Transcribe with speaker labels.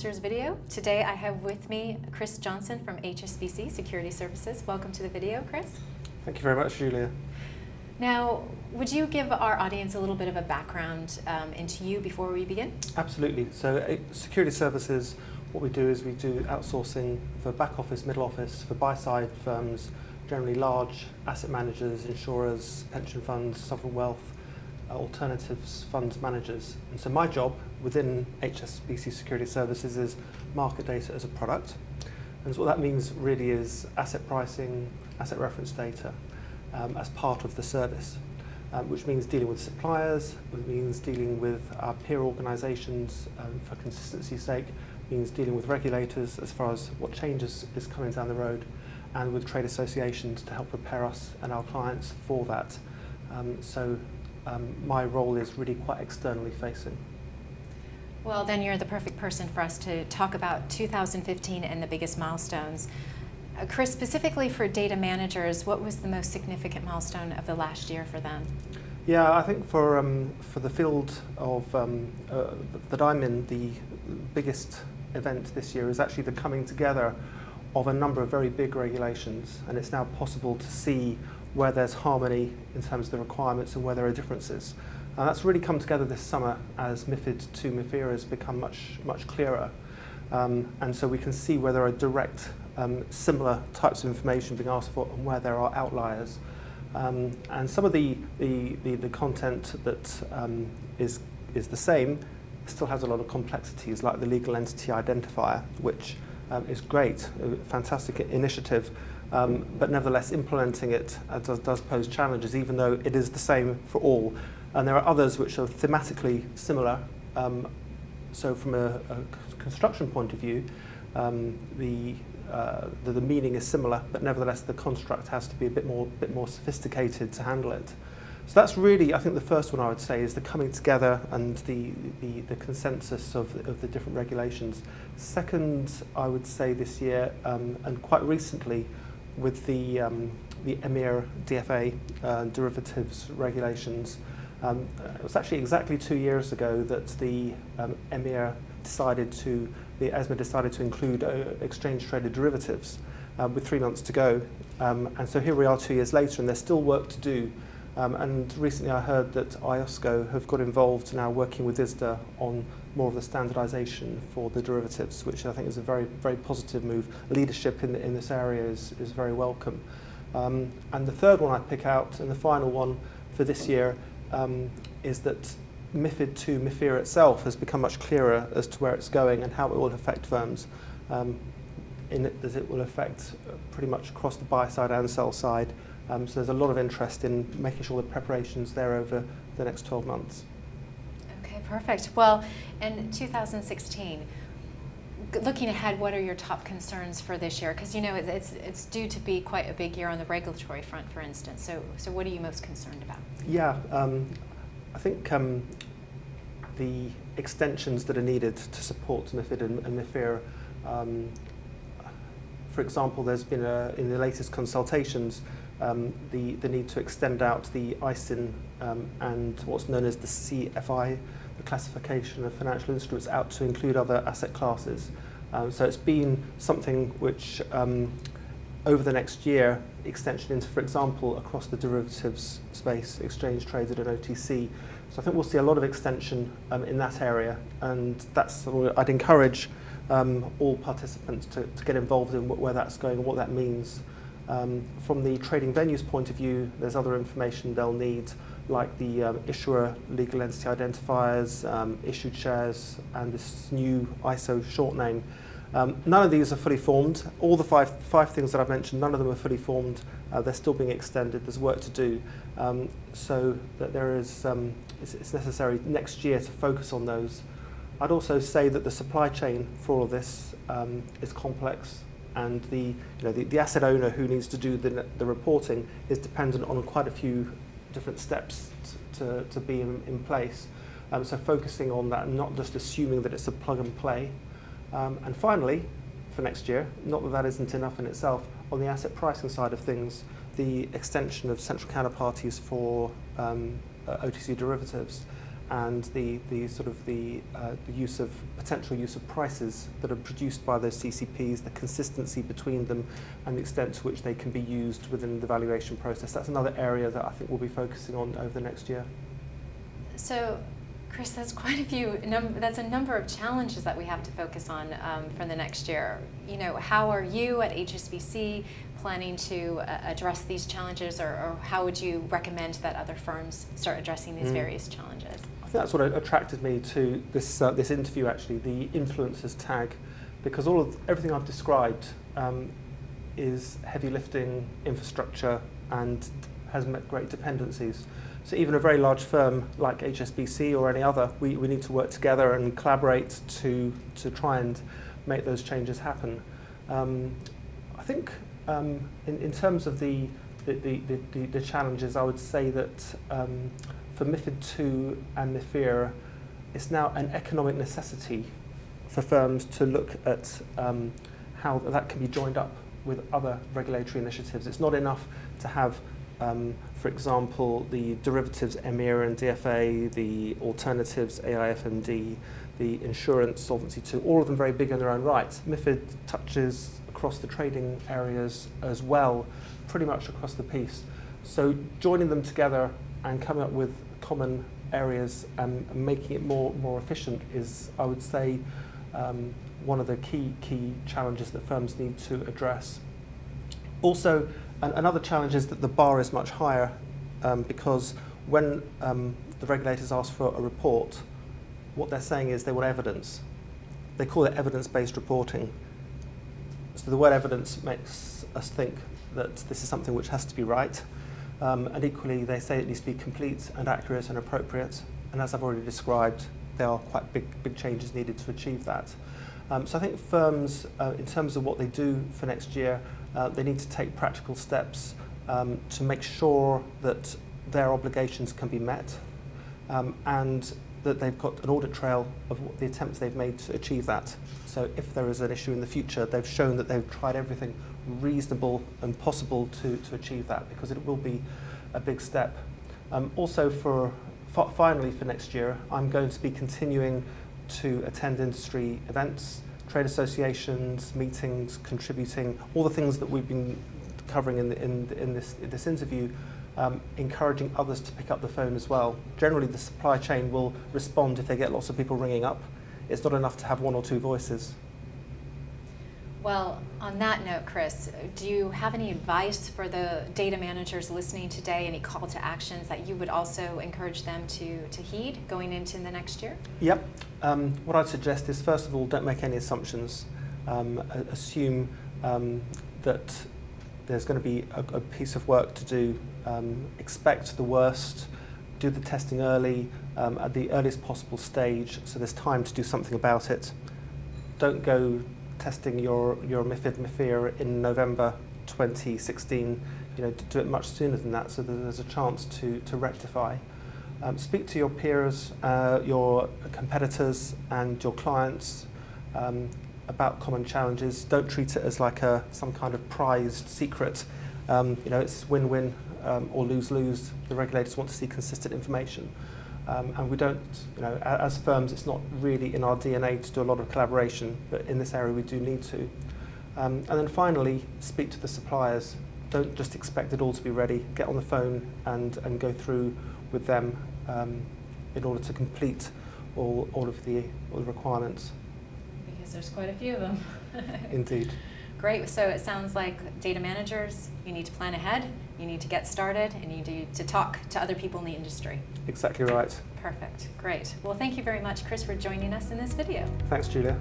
Speaker 1: investors video. Today I have with me Chris Johnson from HSBC Securities Services. Welcome to the video, Chris.
Speaker 2: Thank you very much, Julia.
Speaker 1: Now, would you give our audience a little bit of a background into you before we begin?
Speaker 2: Absolutely. So at Securities Services, what we do is we do outsourcing for back office, middle office, for buy-side firms, generally large asset managers, insurers, pension funds, sovereign wealth, alternatives funds managers. And so my job within HSBC Securities Services is market data as a product. And so what that means really is asset pricing, asset reference data as part of the service, which means dealing with suppliers, which means dealing with our peer organisations for consistency's sake, means dealing with regulators as far as what changes is coming down the road, and with trade associations to help prepare us and our clients for that. My role is really quite externally facing.
Speaker 1: Well, then you're the perfect person for us to talk about 2015 and the biggest milestones. Chris, specifically for data managers, what was the most significant milestone of the last year for them?
Speaker 2: Yeah, I think for the field of that I'm in, the biggest event this year is actually the coming together of a number of very big regulations, and it's now possible to see where there's harmony in terms of the requirements and where there are differences. And that's really come together this summer as MiFID to MiFIR has become much clearer. And so we can see where there are direct similar types of information being asked for and where there are outliers. And some of the content that is the same still has a lot of complexities, like the legal entity identifier, which is great, a fantastic initiative. But nevertheless, implementing it does pose challenges, even though it is the same for all. And there are others which are thematically similar. So from a construction point of view, the meaning is similar, but nevertheless the construct has to be a bit more sophisticated to handle it. So that's really, I think, the first one I would say is the coming together and the consensus of the different regulations. Second, I would say this year, and quite recently, with the EMIR DFA derivatives regulations. It was actually exactly 2 years ago that the EMIR the ESMA decided to include exchange-traded derivatives with 3 months to go. And so here we are 2 years later, and there's still work to do. And recently I heard that IOSCO have got involved now working with ISDA on more of the standardisation for the derivatives, which I think is a very, very positive move. Leadership in this area is very welcome. And the third one I'd pick out, and the final one for this year, is that MiFID to MiFIR itself has become much clearer as to where it's going and how it will affect firms. As it will affect pretty much across the buy side and sell side. So there's a lot of interest in making sure the preparation's there over the next 12 months.
Speaker 1: Okay, perfect. Well, in 2016, looking ahead, what are your top concerns for this year? Because you know it's due to be quite a big year on the regulatory front, for instance. So what are you most concerned about?
Speaker 2: Yeah, I think the extensions that are needed to support MiFID and MiFIR. For example, there's been in the latest consultations the need to extend out the ISIN and what's known as the CFI, the classification of financial instruments, out to include other asset classes. So it's been something which over the next year, extension into, for example, across the derivatives space, exchange traded and OTC. So I think we'll see a lot of extension in that area, and that's I'd encourage all participants to get involved in where that's going and what that means. From the trading venues point of view, there's other information they'll need, like the issuer legal entity identifiers, issued shares, and this new ISO short name. None of these are fully formed. All the five things that I've mentioned, none of them are fully formed. They're still being extended. There's work to do. So that there is, it's necessary next year to focus on those. I'd also say that the supply chain for all of this is complex, and the asset owner who needs to do the reporting is dependent on quite a few different steps to be in place. So focusing on that and not just assuming that it's a plug and play. And finally, for next year, not that that isn't enough in itself, on the asset pricing side of things, the extension of central counterparties for OTC derivatives and the potential use of prices that are produced by those CCPs, the consistency between them, and the extent to which they can be used within the valuation process. That's another area that I think we'll be focusing on over the next year.
Speaker 1: So, Chris, that's quite a few. That's a number of challenges that we have to focus on for the next year. You know, how are you at HSBC planning to address these challenges, or how would you recommend that other firms start addressing these various challenges?
Speaker 2: I think that's what attracted me to this interview, actually, the influencers tag, because everything I've described is heavy lifting infrastructure and has met great dependencies. So even a very large firm like HSBC or any other, we need to work together and collaborate to try and make those changes happen. I think in terms of the challenges, I would say that for MiFID II and MiFIR, it's now an economic necessity for firms to look at how that can be joined up with other regulatory initiatives. It's not enough to have for example, the derivatives EMIR and DFA, the alternatives AIFMD, the insurance Solvency II, all of them very big in their own right. MiFID touches across the trading areas as well, pretty much across the piece. So joining them together and coming up with common areas and making it more efficient is, I would say, one of the key challenges that firms need to address. Also, another challenge is that the bar is much higher because when the regulators ask for a report, what they're saying is they want evidence. They call it evidence-based reporting. So the word evidence makes us think that this is something which has to be right. And equally, they say it needs to be complete and accurate and appropriate. And as I've already described, there are quite big changes needed to achieve that. So I think firms, in terms of what they do for next year, they need to take practical steps to make sure that their obligations can be met and that they've got an audit trail of what the attempts they've made to achieve that. So if there is an issue in the future, they've shown that they've tried everything reasonable and possible to achieve that, because it will be a big step. Also, finally for next year, I'm going to be continuing to attend industry events, trade associations, meetings, contributing, all the things that we've been covering in this interview, encouraging others to pick up the phone as well. Generally, the supply chain will respond if they get lots of people ringing up. It's not enough to have one or two voices.
Speaker 1: Well, on that note, Chris, do you have any advice for the data managers listening today, any call to actions that you would also encourage them to heed going into the next year?
Speaker 2: Yep. What I'd suggest is, first of all, don't make any assumptions. Assume that there's going to be a piece of work to do. Expect the worst. Do the testing early, at the earliest possible stage, so there's time to do something about it. Don't go testing your MiFID, MiFIR in November 2016. Do it much sooner than that, so that there's a chance to rectify. Speak to your peers, your competitors, and your clients about common challenges. Don't treat it as like some kind of prized secret. It's win-win or lose-lose. The regulators want to see consistent information. And we don't, as firms, it's not really in our DNA to do a lot of collaboration, but in this area we do need to. And then finally, speak to the suppliers. Don't just expect it all to be ready. Get on the phone and go through with them in order to complete all the requirements.
Speaker 1: Because there's quite a few of them.
Speaker 2: Indeed.
Speaker 1: Great. So it sounds like data managers, you need to plan ahead, you need to get started, and you need to talk to other people in the industry.
Speaker 2: Exactly right.
Speaker 1: Perfect. Great. Well, thank you very much, Chris, for joining us in this video.
Speaker 2: Thanks, Julia.